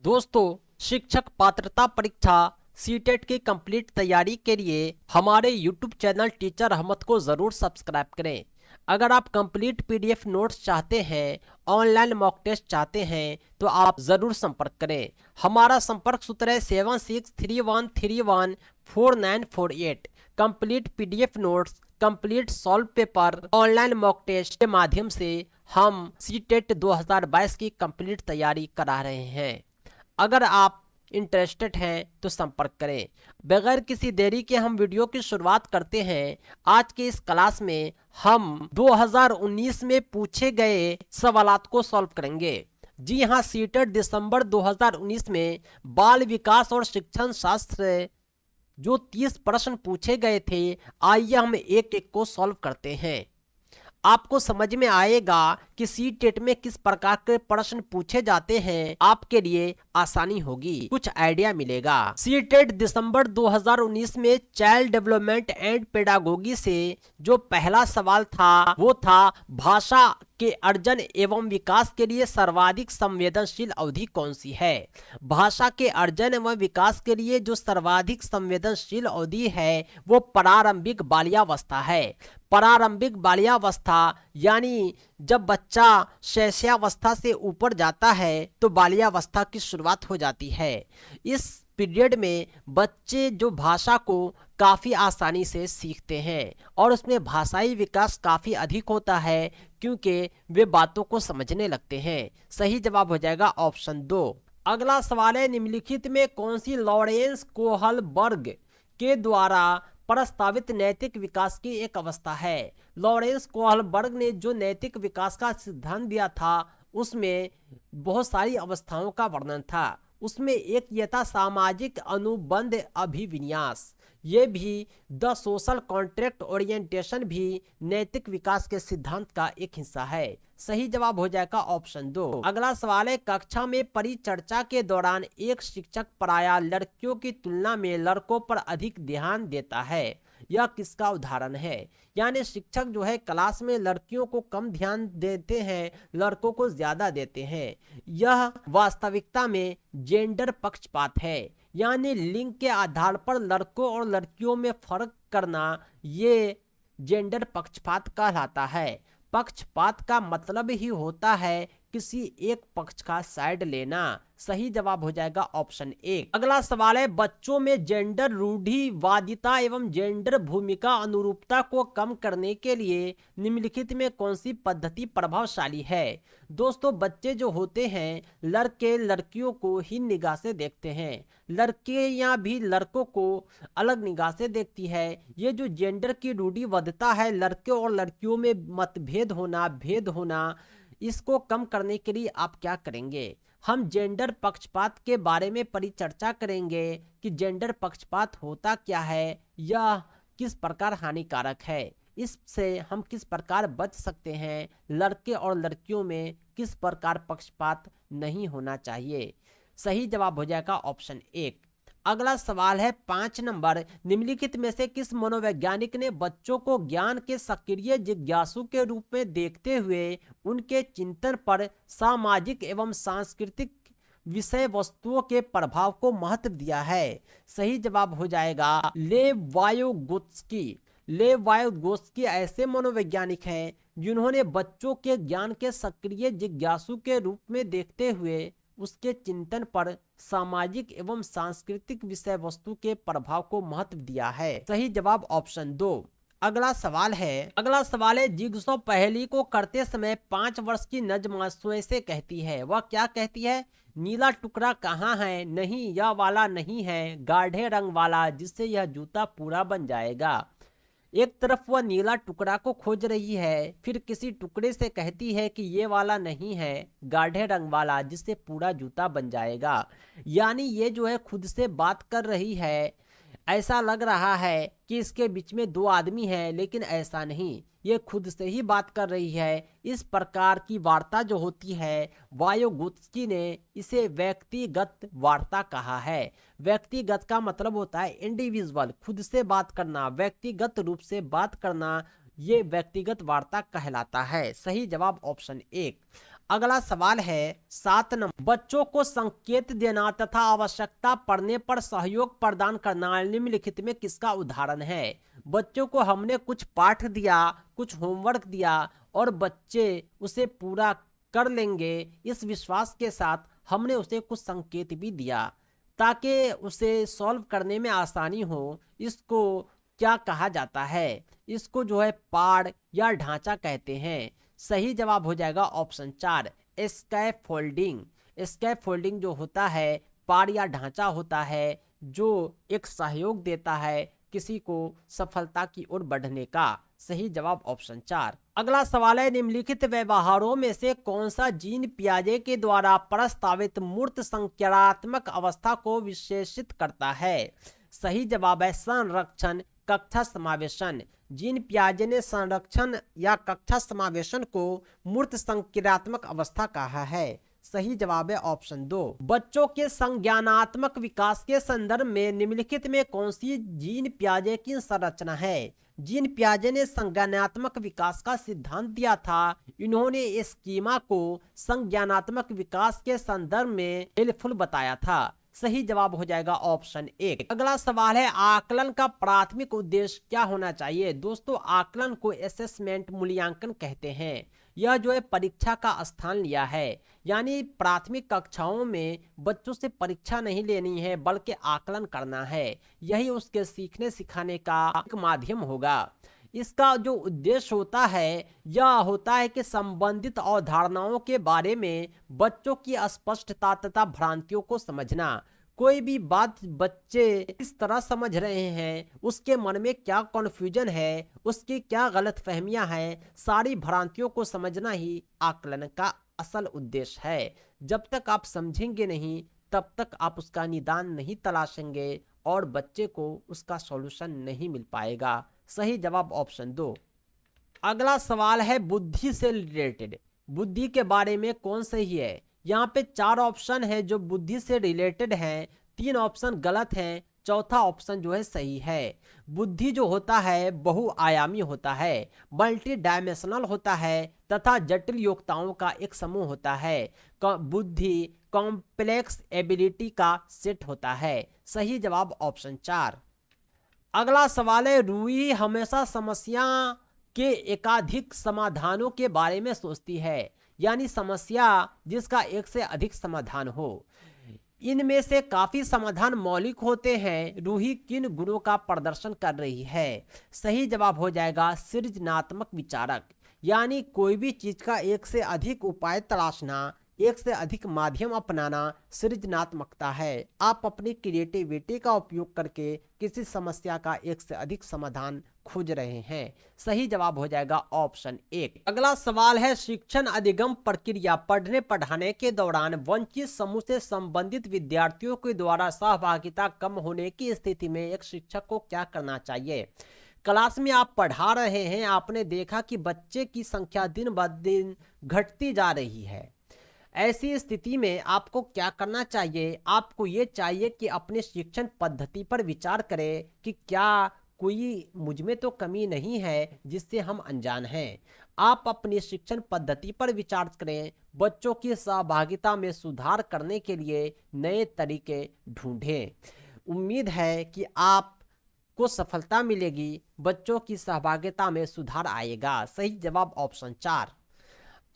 दोस्तों, शिक्षक पात्रता परीक्षा सीटेट की कंप्लीट तैयारी के लिए हमारे यूट्यूब चैनल टीचर अहमद को ज़रूर सब्सक्राइब करें। अगर आप कंप्लीट पीडीएफ नोट्स चाहते हैं, ऑनलाइन मॉक टेस्ट चाहते हैं तो आप ज़रूर संपर्क करें। हमारा संपर्क सूत्र है 7631314948। Complete PDF notes, complete solve paper, online mock test के माध्यम से हम सीटेट 2022 की कंप्लीट तैयारी करा रहे हैं। अगर आप इंटरेस्टेड हैं तो संपर्क करें। बगैर किसी देरी के हम वीडियो की शुरुआत करते हैं। आज के इस क्लास में हम 2019 में पूछे गए सवालात को सॉल्व करेंगे। जी हाँ, सीटेट दिसंबर 2019 में बाल विकास और शिक्षण शास्त्र से जो 30 प्रश्न पूछे गए थे, आइए हम एक एक को सॉल्व करते हैं। आपको समझ में आएगा कि सीटेट में किस प्रकार के प्रश्न पूछे जाते हैं, आपके लिए आसानी होगी, कुछ आइडिया मिलेगा। सीटेट दिसंबर 2019 में चाइल्ड डेवलपमेंट एंड पेडागोगी से जो पहला सवाल था वो था भाषा के अर्जन एवं विकास के लिए सर्वाधिक संवेदनशील अवधि कौन सी है। भाषा के अर्जन एवं विकास के लिए जो सर्वाधिक संवेदनशील अवधि है वो प्रारंभिक बाल्यावस्था है। प्रारंभिक बाल्यावस्था यानी जब बच्चा शैशवावस्था से ऊपर जाता है तो बाल्यावस्था की शुरुआत हो जाती है। इस पीरियड में बच्चे जो भाषा को काफ़ी आसानी से सीखते हैं और उसमें भाषाई विकास काफ़ी अधिक होता है क्योंकि वे बातों को समझने लगते हैं। सही जवाब हो जाएगा ऑप्शन 2। अगला सवाल है, निम्नलिखित में कौन सी लॉरेंस कोहलबर्ग के द्वारा प्रस्तावित नैतिक विकास की एक अवस्था है। लॉरेंस कोहलबर्ग ने जो नैतिक विकास का सिद्धांत दिया था उसमें बहुत सारी अवस्थाओं का वर्णन था। उसमें एक यह था सामाजिक अनुबंध अभिविन्यास। ये भी द सोशल कॉन्ट्रैक्ट ओरिएंटेशन भी नैतिक विकास के सिद्धांत का एक हिस्सा है। सही जवाब हो जाएगा ऑप्शन 2। अगला सवाल है, कक्षा में परिचर्चा के दौरान एक शिक्षक प्रायः लड़कियों की तुलना में लड़कों पर अधिक ध्यान देता है, यह किसका उदाहरण है। यानी शिक्षक जो है क्लास में लड़कियों को कम ध्यान देते हैं, लड़कों को ज्यादा देते हैं। यह वास्तविकता में जेंडर पक्षपात है, यानी लिंग के आधार पर लड़कों और लड़कियों में फर्क करना ये जेंडर पक्षपात कहलाता है। पक्षपात का मतलब ही होता है किसी एक पक्ष का साइड लेना। सही जवाब हो जाएगा ऑप्शन 1। अगला सवाल है, बच्चों में जेंडर रूढ़िवादिता एवं जेंडर भूमिका अनुरूपता को कम करने के लिए निम्नलिखित में कौन सी पद्धति प्रभावशाली है। दोस्तों, बच्चे जो होते हैं लड़के लड़कियों को ही निगाह से देखते हैं, लड़कियां भी लड़कों को अलग निगाह से देखती है। ये जो जेंडर की रूढ़िवादिता है, लड़के और लड़कियों में मतभेद होना, भेद होना, इसको कम करने के लिए आप क्या करेंगे। हम जेंडर पक्षपात के बारे में परिचर्चा करेंगे कि जेंडर पक्षपात होता क्या है, यह किस प्रकार हानिकारक है, इससे हम किस प्रकार बच सकते हैं, लड़के और लड़कियों में किस प्रकार पक्षपात नहीं होना चाहिए। सही जवाब हो जाएगा ऑप्शन 1। अगला सवाल है 5 नंबर, निम्नलिखित में से किस मनोवैज्ञानिक ने बच्चों को ज्ञान के सक्रिय जिज्ञासु के रूप में देखते हुए उनके चिंतन पर सामाजिक एवं सांस्कृतिक विषय वस्तुओं के प्रभाव को महत्व दिया है। सही जवाब हो जाएगा लेव वायोगोत्स्की। लेव वायोगोत्स्की ऐसे मनोवैज्ञानिक हैं जिन्होंने बच्चों के ज्ञान के सक्रिय जिज्ञासु के रूप में देखते हुए उसके चिंतन पर सामाजिक एवं सांस्कृतिक विषय वस्तु के प्रभाव को महत्व दिया है। सही जवाब ऑप्शन 2। अगला सवाल है जिगसॉ पहेली को करते समय 5 वर्ष की नज्मा स्वयं से कहती है। वह क्या कहती है। नीला टुकड़ा कहाँ है, नहीं यह वाला नहीं है, गाढ़े रंग वाला जिससे यह जूता पूरा बन जाएगा। एक तरफ वह नीला टुकड़ा को खोज रही है, फिर किसी टुकड़े से कहती है कि ये वाला नहीं है, गाढ़े रंग वाला जिससे पूरा जूता बन जाएगा। यानी ये जो है खुद से बात कर रही है। ऐसा लग रहा है कि इसके बीच में 2 आदमी हैं, लेकिन ऐसा नहीं, ये खुद से ही बात कर रही है। इस प्रकार की वार्ता जो होती है, वायोगोत्स्की ने इसे व्यक्तिगत वार्ता कहा है। व्यक्तिगत का मतलब होता है इंडिविजुअल, खुद से बात करना, व्यक्तिगत रूप से बात करना, ये व्यक्तिगत वार्ता कहलाता है। सही जवाब ऑप्शन 1। अगला सवाल है 7 नंबर, बच्चों को संकेत देना तथा आवश्यकता पड़ने पर सहयोग प्रदान करना निम्नलिखित में किसका उदाहरण है। बच्चों को हमने कुछ पाठ दिया, कुछ होमवर्क दिया और बच्चे उसे पूरा कर लेंगे, इस विश्वास के साथ हमने उसे कुछ संकेत भी दिया ताकि उसे सॉल्व करने में आसानी हो। इसको क्या कहा जाता है? इसको जो है पाड़ या ढांचा कहते हैं। सही जवाब हो जाएगा ऑप्शन 4, स्कैफोल्डिंग। स्कैफोल्डिंग जो होता है पाड़ या ढांचा होता है जो एक सहयोग देता है किसी को सफलता की ओर बढ़ने का। सही जवाब ऑप्शन 4। अगला सवाल है निम्नलिखित व्यवहारों में से कौन सा जीन पियाजे के द्वारा प्रस्तावित मूर्त संज्ञानात्मक अवस्था को विशेषित करता है। सही जवाब है संरक्षण कक्षा समावेशन। जीन पियाजे ने संरक्षण या कक्षा समावेशन को मूर्त संज्ञानात्मक अवस्था कहा है। सही जवाब है ऑप्शन 2। बच्चों के संज्ञानात्मक विकास के संदर्भ में निम्नलिखित में कौन सी जीन पियाजे की संरचना है। जीन पियाजे ने संज्ञानात्मक विकास का सिद्धांत दिया था। इन्होंने इस स्कीमा को संज्ञानात्मक विकास के संदर्भ में हेल्पफुल बताया था। सही जवाब हो जाएगा ऑप्शन 1। अगला सवाल है आकलन का प्राथमिक उद्देश्य क्या होना चाहिए। दोस्तों आकलन को असेसमेंट मूल्यांकन कहते हैं। यह जो है परीक्षा का स्थान लिया है, यानी प्राथमिक कक्षाओं में बच्चों से परीक्षा नहीं लेनी है बल्कि आकलन करना है। यही उसके सीखने सिखाने का एक माध्यम होगा। इसका जो उद्देश्य होता है यह होता है कि संबंधित अवधारणाओं के बारे में बच्चों की अस्पष्टता तथा भ्रांतियों को समझना। कोई भी बात बच्चे इस तरह समझ रहे हैं, उसके मन में क्या कन्फ्यूजन है, उसकी क्या गलतफहमियां हैं, सारी भ्रांतियों को समझना ही आकलन का असल उद्देश्य है। जब तक आप समझेंगे नहीं तब तक आप उसका निदान नहीं तलाशेंगे और बच्चे को उसका सॉल्यूशन नहीं मिल पाएगा। सही जवाब ऑप्शन 2। अगला सवाल है बुद्धि से रिलेटेड। बुद्धि के बारे में कौन सही है। यहाँ पे 4 ऑप्शन है जो बुद्धि से रिलेटेड हैं, 3 ऑप्शन गलत हैं, चौथा ऑप्शन जो है सही है। बुद्धि जो होता है बहुआयामी होता है, मल्टी डायमेंशनल होता है तथा जटिल योग्यताओं का एक समूह होता है। बुद्धि कॉम्प्लेक्स एबिलिटी का सेट होता है। सही जवाब ऑप्शन 4। अगला सवाल है रूही हमेशा समस्या के एकाधिक समाधानों के बारे में सोचती है, यानी समस्या जिसका एक से अधिक समाधान हो। इनमें से काफी समाधान मौलिक होते हैं। रूही किन गुणों का प्रदर्शन कर रही है। सही जवाब हो जाएगा सृजनात्मक विचारक, यानी कोई भी चीज का एक से अधिक उपाय तलाशना, एक से अधिक माध्यम अपनाना सृजनात्मकता है। आप अपनी क्रिएटिविटी का उपयोग करके किसी समस्या का एक से अधिक समाधान खोज रहे हैं। सही जवाब हो जाएगा ऑप्शन 1। अगला सवाल है शिक्षण अधिगम प्रक्रिया पढ़ने पढ़ाने के दौरान वंचित समूह से संबंधित विद्यार्थियों के द्वारा सहभागिता कम होने की स्थिति में एक शिक्षक को क्या करना चाहिए। क्लास में आप पढ़ा रहे हैं, आपने देखा कि बच्चे की संख्या दिन ब दिन घटती जा रही है। ऐसी स्थिति में आपको क्या करना चाहिए। आपको ये चाहिए कि अपने शिक्षण पद्धति पर विचार करें कि क्या कोई मुझ में तो कमी नहीं है जिससे हम अनजान हैं। आप अपनी शिक्षण पद्धति पर विचार करें, बच्चों की सहभागिता में सुधार करने के लिए नए तरीके ढूंढें। उम्मीद है कि आपको सफलता मिलेगी, बच्चों की सहभागिता में सुधार आएगा। सही जवाब ऑप्शन 4।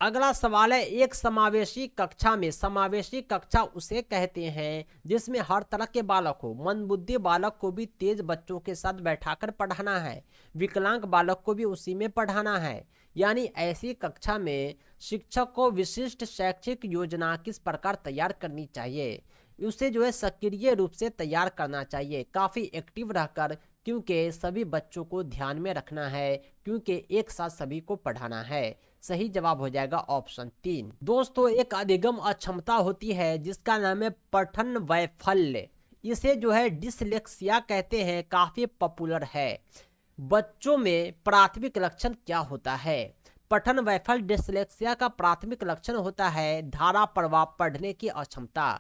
अगला सवाल है एक समावेशी कक्षा में। समावेशी कक्षा उसे कहते हैं जिसमें हर तरह के बालक हो। मंदबुद्धि बालक को भी तेज बच्चों के साथ बैठाकर पढ़ाना है, विकलांग बालक को भी उसी में पढ़ाना है। यानी ऐसी कक्षा में शिक्षक को विशिष्ट शैक्षिक योजना किस प्रकार तैयार करनी चाहिए, उसे जो है सक्रिय रूप से तैयार करना चाहिए, काफ़ी एक्टिव रहकर, क्योंकि सभी बच्चों को ध्यान में रखना है, क्योंकि एक साथ सभी को पढ़ाना है। सही जवाब हो जाएगा ऑप्शन 3। दोस्तों एक अधिगम अक्षमता होती है जिसका नाम है पठन वैफल्य। इसे जो है डिसलेक्सिया कहते हैं, काफी पॉपुलर है। बच्चों में प्राथमिक लक्षण क्या होता है। पठन वैफल्य डिसलेक्सिया का प्राथमिक लक्षण होता है धारा प्रवाह पढ़ने की अक्षमता।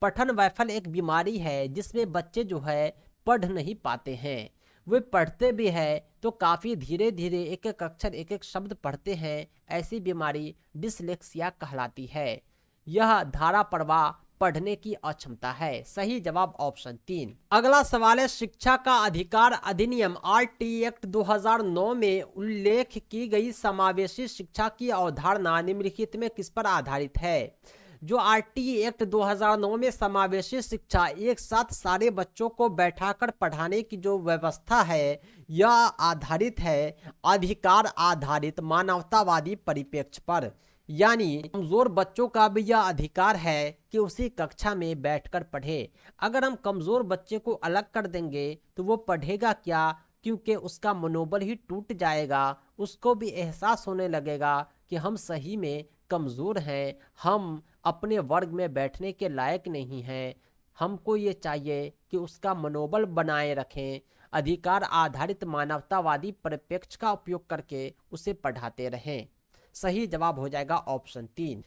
पठन वैफल्य एक बीमारी है जिसमें बच्चे जो है पढ़ नहीं पाते हैं। वे पढ़ते भी हैं तो काफ़ी धीरे धीरे एक एक अक्षर एक एक शब्द पढ़ते हैं। ऐसी बीमारी डिसलेक्सिया कहलाती है। यह धारा प्रवाह पढ़ने की अक्षमता है। सही जवाब ऑप्शन 3। अगला सवाल है, शिक्षा का अधिकार अधिनियम आरटी एक्ट 2009 में उल्लेख की गई समावेशी शिक्षा की अवधारणा निम्नलिखित में किस पर आधारित है? जो आरटी एक्ट 2009 में समावेशी शिक्षा एक साथ सारे बच्चों को बैठाकर पढ़ाने की जो व्यवस्था है, यह आधारित है अधिकार आधारित मानवतावादी परिप्रेक्ष्य पर। यानी कमजोर बच्चों का भी यह अधिकार है कि उसी कक्षा में बैठकर पढ़े। अगर हम कमजोर बच्चे को अलग कर देंगे तो वो पढ़ेगा क्या, क्योंकि उसका मनोबल ही टूट जाएगा। उसको भी एहसास होने लगेगा कि हम सही में कमजोर हैं, हम अपने वर्ग में बैठने के लायक नहीं हैं। हमको ये चाहिए कि उसका मनोबल बनाए रखें, अधिकार आधारित मानवतावादी परिप्रेक्ष्य का उपयोग करके उसे पढ़ाते रहें। सही जवाब हो जाएगा ऑप्शन 3।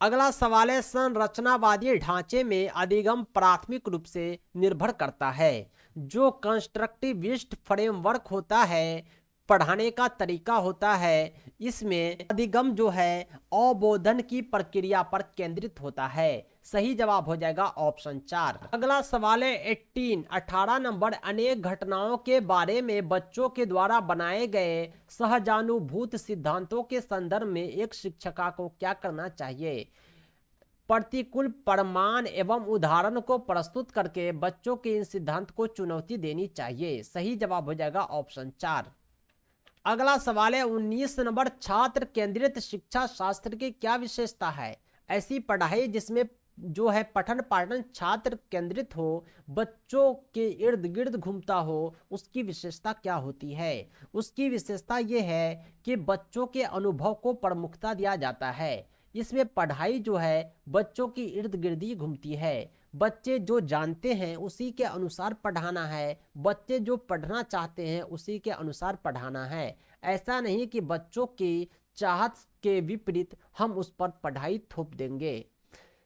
अगला सवाल है, संरचनावादी ढांचे में अधिगम प्राथमिक रूप से निर्भर करता है। जो कंस्ट्रक्टिविस्ट फ्रेमवर्क होता है, पढ़ाने का तरीका होता है, इसमें अधिगम जो है अवबोधन की प्रक्रिया पर केंद्रित होता है। सही जवाब हो जाएगा ऑप्शन 4। अगला सवाल है 18 नंबर, अनेक घटनाओं के बारे में बच्चों के द्वारा बनाए गए सहजानुभूत सिद्धांतों के संदर्भ में एक शिक्षिका को क्या करना चाहिए? प्रतिकूल प्रमाण एवं उदाहरण को प्रस्तुत करके बच्चों के इन सिद्धांत को चुनौती देनी चाहिए। सही जवाब हो जाएगा ऑप्शन 4। अगला सवाल है 19 नंबर, छात्र केंद्रित शिक्षा शास्त्र की क्या विशेषता है? ऐसी पढ़ाई जिसमें जो है पठन पाठन छात्र केंद्रित हो, बच्चों के इर्द गिर्द घूमता हो, उसकी विशेषता क्या होती है? उसकी विशेषता ये है कि बच्चों के अनुभव को प्रमुखता दिया जाता है। इसमें पढ़ाई जो है बच्चों की इर्द गिर्द ही घूमती है। बच्चे जो जानते हैं उसी के अनुसार पढ़ाना है, बच्चे जो पढ़ना चाहते हैं उसी के अनुसार पढ़ाना है। ऐसा नहीं कि बच्चों की चाहत के विपरीत हम उस पर पढ़ाई थोप देंगे।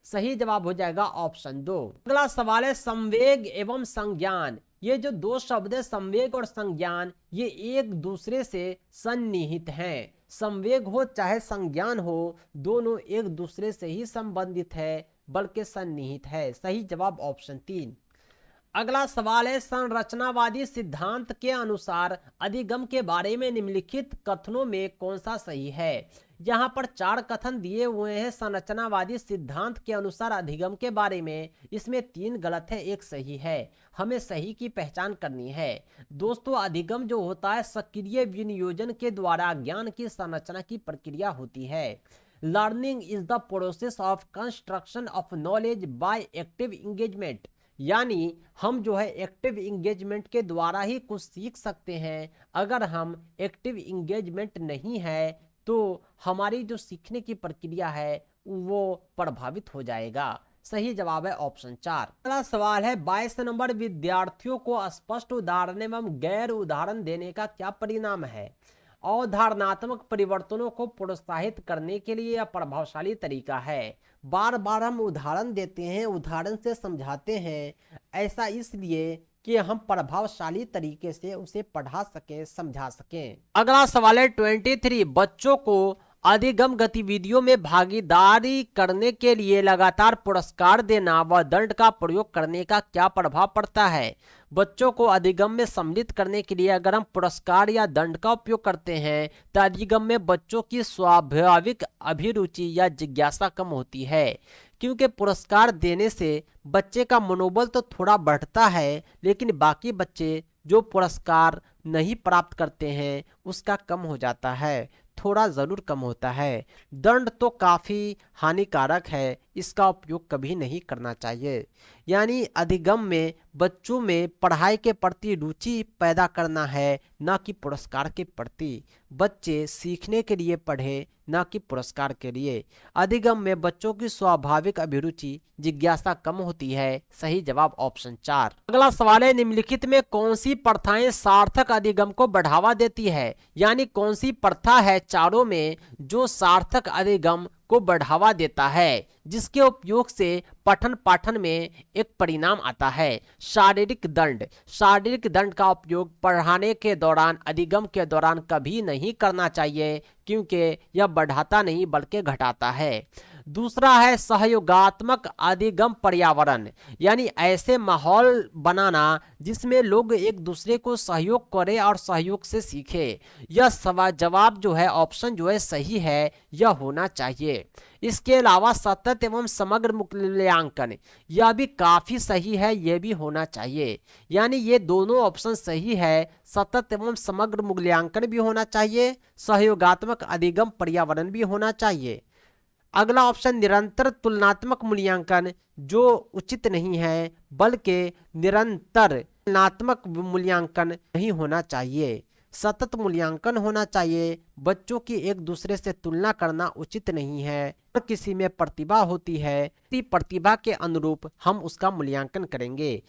सही जवाब हो जाएगा ऑप्शन 2। अगला सवाल है, संवेग एवं संज्ञान। ये जो दो शब्द है संवेग और संज्ञान, ये एक दूसरे से सन्निहित हैं। संवेग हो चाहे संज्ञान हो, दोनों एक दूसरे से ही संबंधित है, बल्कि सन्निहित है। सही जवाब ऑप्शन 3। अगला सवाल है, संरचनावादी सिद्धांत के अनुसार अधिगम के बारे में निम्नलिखित कथनों में कौन सा सही है? यहाँ पर 4 कथन दिए हुए हैं संरचनावादी सिद्धांत के अनुसार अधिगम के बारे में। इसमें 3 गलत है, 1 सही है। हमें सही की पहचान करनी है। दोस्तों, अधिगम जो होता है सक्रिय विनियोजन के द्वारा ज्ञान की संरचना की प्रक्रिया होती है। Learning is the process of construction of knowledge by active engagement. यानी हम जो है एक्टिव इंगेजमेंट के द्वारा ही कुछ सीख सकते हैं। अगर हम एक्टिव इंगेजमेंट नहीं है तो हमारी जो सीखने की प्रक्रिया है वो प्रभावित हो जाएगा। सही जवाब है ऑप्शन 4। अगला सवाल है 22 नंबर, विद्यार्थियों को स्पष्ट उदाहरण एवं गैर उदाहरण देने का क्या परिणाम है? अवधारणात्मक परिवर्तनों को प्रोत्साहित करने के लिए यह प्रभावशाली तरीका है। बार बार हम उदाहरण देते हैं, उदाहरण से समझाते हैं, ऐसा इसलिए कि हम प्रभावशाली तरीके से उसे पढ़ा सकें, समझा सकें। अगला सवाल है 23, बच्चों को अधिगम गतिविधियों में भागीदारी करने के लिए लगातार पुरस्कार देना व दंड का प्रयोग करने का क्या प्रभाव पड़ता है? बच्चों को अधिगम में सम्मिलित करने के लिए अगर हम पुरस्कार या दंड का उपयोग करते हैं तो अधिगम में बच्चों की स्वाभाविक अभिरुचि या जिज्ञासा कम होती है। क्योंकि पुरस्कार देने से बच्चे का मनोबल तो थोड़ा बढ़ता है, लेकिन बाकी बच्चे जो पुरस्कार नहीं प्राप्त करते हैं उसका कम हो जाता है, थोड़ा ज़रूर कम होता है। दंड तो काफ़ी हानिकारक है, इसका उपयोग कभी नहीं करना चाहिए। यानी अधिगम में बच्चों में पढ़ाई के प्रति रुचि पैदा करना है, न कि पुरस्कार के प्रति। बच्चे सीखने के लिए पढ़े, न कि पुरस्कार के लिए। अधिगम में बच्चों की स्वाभाविक अभिरुचि जिज्ञासा कम होती है। सही जवाब ऑप्शन 4। अगला सवाल है, निम्नलिखित में कौन सी प्रथाएं सार्थक अधिगम को बढ़ावा देती है? यानी कौन सी प्रथा है चारों में जो सार्थक अधिगम को बढ़ावा देता है, जिसके उपयोग से पठन पाठन में एक परिणाम आता है। शारीरिक दंड का उपयोग पढ़ाने के दौरान, अधिगम के दौरान कभी नहीं करना चाहिए, क्योंकि यह बढ़ाता नहीं बल्कि घटाता है। दूसरा है सहयोगात्मक अधिगम पर्यावरण, यानी ऐसे माहौल बनाना जिसमें लोग एक दूसरे को सहयोग करें और सहयोग से सीखे। यह जवाब जो है, ऑप्शन जो है सही है, यह होना चाहिए। इसके अलावा सतत एवं समग्र मूल्यांकन, यह भी काफी सही है, यह भी होना चाहिए। यानी ये दोनों ऑप्शन सही है, सतत एवं समग्र मूल्यांकन भी होना चाहिए, सहयोगात्मक अधिगम पर्यावरण भी होना चाहिए। अगला ऑप्शन निरंतर तुलनात्मक मूल्यांकन, जो उचित नहीं है, बल्कि निरंतर तुलनात्मक मूल्यांकन नहीं होना चाहिए, सतत मूल्यांकन होना चाहिए। बच्चों की एक दूसरे से तुलना करना उचित नहीं है। और किसी में प्रतिभा होती है, प्रतिभा के अनुरूप हम उसका मूल्यांकन करेंगे।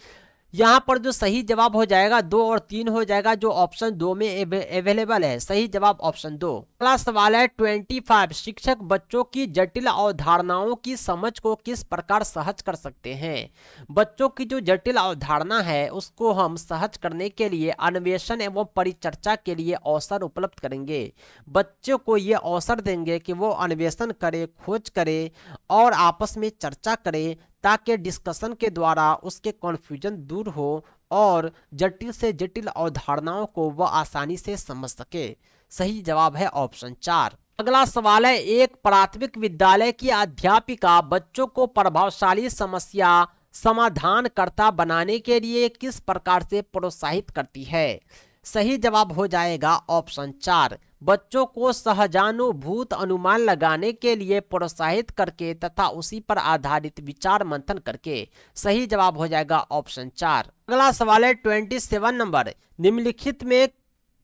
यहाँ पर जो सही जवाब हो जाएगा 2 और 3 हो जाएगा, जो ऑप्शन 2 में अवेलेबल है। सही जवाब ऑप्शन 2। अगला सवाल है 25, शिक्षक बच्चों की जटिल अवधारणाओं की समझ को किस प्रकार सहज कर सकते हैं। बच्चों की जो जटिल अवधारणा है उसको हम सहज करने के लिए अन्वेषण एवं परिचर्चा के लिए अवसर उपलब्ध करेंगे। बच्चों को ये अवसर देंगे कि वो अन्वेषण करे, खोज करे और आपस में चर्चा करे, ताकि डिस्कशन के द्वारा उसके कन्फ्यूजन दूर हो और जटिल से जटिल अवधारणाओं को वह आसानी से समझ सके। सही जवाब है ऑप्शन 4। अगला सवाल है एक प्राथमिक विद्यालय की अध्यापिका बच्चों को प्रभावशाली समस्या समाधानकर्ता बनाने के लिए किस प्रकार से प्रोत्साहित करती है। सही जवाब हो जाएगा ऑप्शन 4, बच्चों को सहजानुभूत अनुमान लगाने के लिए प्रोत्साहित करके तथा उसी पर आधारित विचार मंथन करके। सही जवाब हो जाएगा ऑप्शन 4। अगला सवाल है 27 नंबर, निम्नलिखित में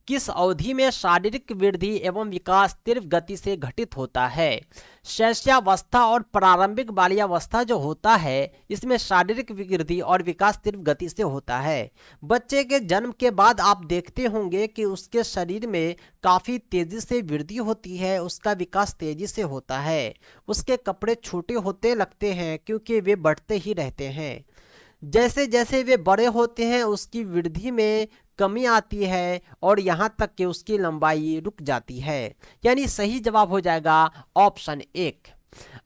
किस अवधि में शारीरिक वृद्धि एवं विकास तीव्र गति से घटित होता है। शैशवावस्था और प्रारंभिक बाल्यावस्था जो होता है, इसमें शारीरिक वृद्धि और विकास तीव्र गति से होता है। बच्चे के जन्म के बाद आप देखते होंगे कि उसके शरीर में काफ़ी तेज़ी से वृद्धि होती है, उसका विकास तेज़ी से होता है। उसके कपड़े छोटे होते लगते हैं क्योंकि वे बढ़ते ही रहते हैं। जैसे जैसे वे बड़े होते हैं उसकी वृद्धि में कमी आती है और यहाँ तक कि उसकी लंबाई रुक जाती है। यानी सही जवाब हो जाएगा ऑप्शन 1।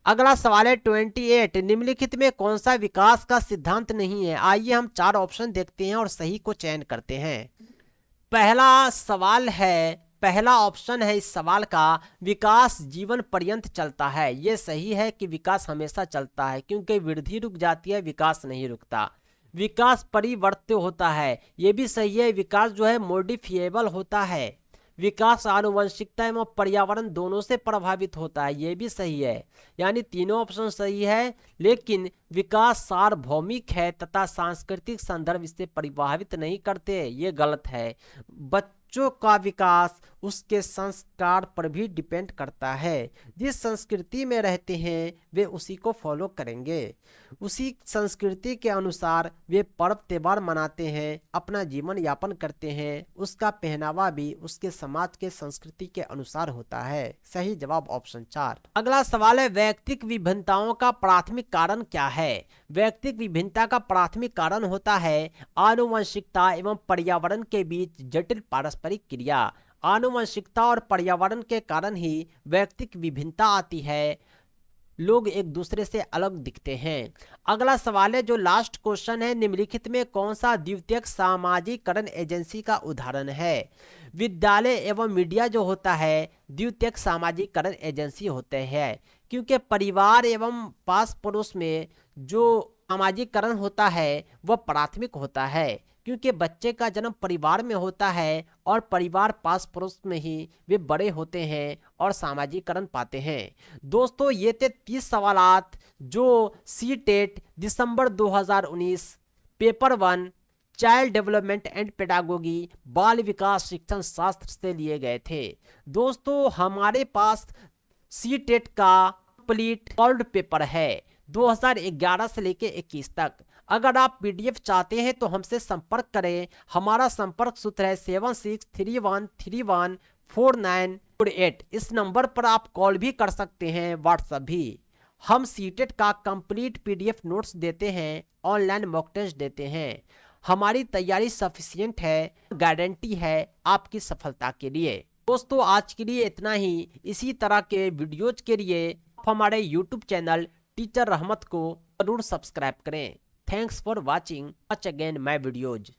अगला सवाल है 28, निम्नलिखित में कौन सा विकास का सिद्धांत नहीं है। आइए हम 4 ऑप्शन देखते हैं और सही को चयन करते हैं। पहला ऑप्शन है इस सवाल का, विकास जीवन पर्यंत चलता है। ये सही है कि विकास हमेशा चलता है, क्योंकि वृद्धि रुक जाती है, विकास नहीं रुकता। विकास परिवर्त्य होता है, ये भी सही है। विकास जो है मॉडिफिएबल होता है। विकास आनुवंशिकता एवं पर्यावरण दोनों से प्रभावित होता है, ये भी सही है। यानी तीनों ऑप्शन सही है, लेकिन विकास सार्वभौमिक है तथा सांस्कृतिक संदर्भ इससे प्रभावित नहीं करते, ये गलत है। बच्चों का विकास उसके संस्कार पर भी डिपेंड करता है। जिस संस्कृति में रहते हैं वे उसी को फॉलो करेंगे, उसी संस्कृति के अनुसार वे पर्व त्योहार मनाते हैं, अपना जीवन यापन करते हैं। उसका पहनावा भी उसके समाज के संस्कृति के अनुसार होता है। सही जवाब ऑप्शन 4। अगला सवाल है व्यक्तिक विभिन्नताओं का प्राथमिक कारण क्या है। व्यक्तिक विभिन्नता का प्राथमिक कारण होता है आनुवंशिकता एवं पर्यावरण के बीच जटिल पारस्परिक क्रिया। आनुवंशिकता और पर्यावरण के कारण ही व्यक्तिक विभिन्नता आती है, लोग एक दूसरे से अलग दिखते हैं। अगला सवाल है जो लास्ट क्वेश्चन है, निम्नलिखित में कौन सा द्वितीयक सामाजिकरण एजेंसी का उदाहरण है। विद्यालय एवं मीडिया जो होता है द्वितीयक सामाजिकरण एजेंसी होते हैं, क्योंकि परिवार एवं पास पड़ोस में जो सामाजिकरण होता है वह प्राथमिक होता है, क्योंकि बच्चे का जन्म परिवार में होता है और परिवार पास पड़ोस में ही वे बड़े होते हैं और सामाजिकरण पाते हैं। दोस्तों ये थे 30 सवालात जो CTET December 2019 paper 1 child development and pedagogy बाल विकास शिक्षण शास्त्र से लिए गए थे। दोस्तों हमारे पास सीटेट का कंप्लीट सॉल्व्ड पेपर है 2011 से लेके 21 तक। अगर आप पीडीएफ चाहते हैं तो हमसे संपर्क करें। हमारा संपर्क सूत्र है 76313149 8। इस नंबर पर आप कॉल भी कर सकते हैं, व्हाट्सएप भी। हम सीटेट का कंप्लीट पीडीएफ नोट्स देते हैं, ऑनलाइन मॉक टेस्ट देते हैं। हमारी तैयारी सफिशिएंट है, गारंटी है आपकी सफलता के लिए। दोस्तों आज के लिए इतना ही। इसी तरह के वीडियोज के लिए आप हमारे यूट्यूब चैनल टीचर रहमत को जरूर सब्सक्राइब करें। Thanks for watching again my videos.